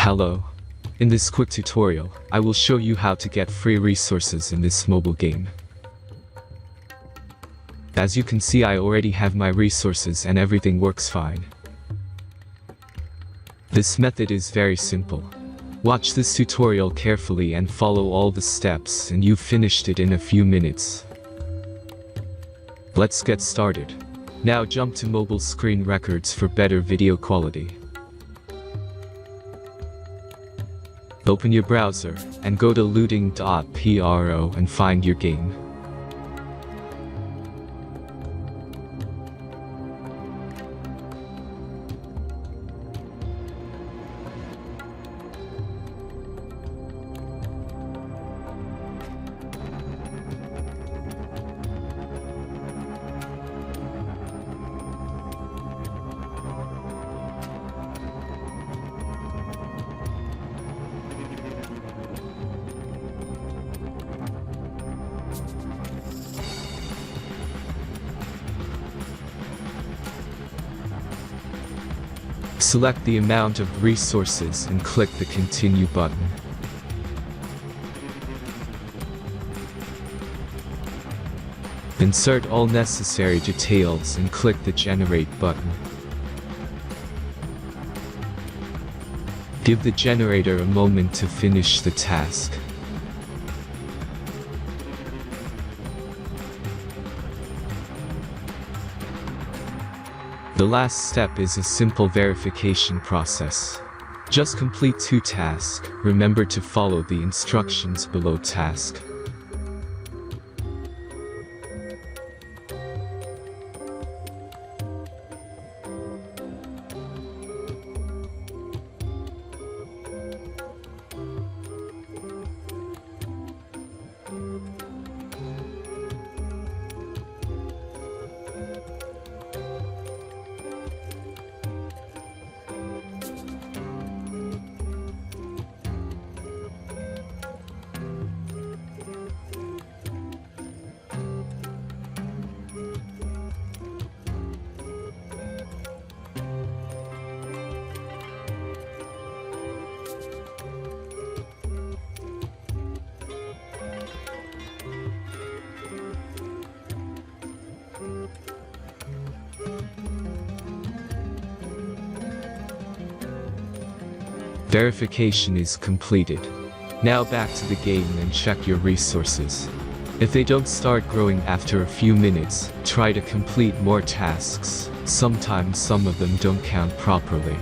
Hello. In this quick tutorial, I will show you how to get free resources in this mobile game. As you can see, I already have my resources and everything works fine. This method is very simple. Watch this tutorial carefully and follow all the steps and you've finished it in a few minutes. Let's get started. Now jump to mobile screen records for better video quality. Open your browser and go to looting.pro and find your game. Select the amount of resources and click the Continue button. Insert all necessary details and click the Generate button. Give the generator a moment to finish the task. The last step is a simple verification process. Just complete 2 tasks. Remember to follow the instructions below task. Verification is completed. Now back to the game and check your resources. If they don't start growing after a few minutes, try to complete more tasks. Sometimes some of them don't count properly.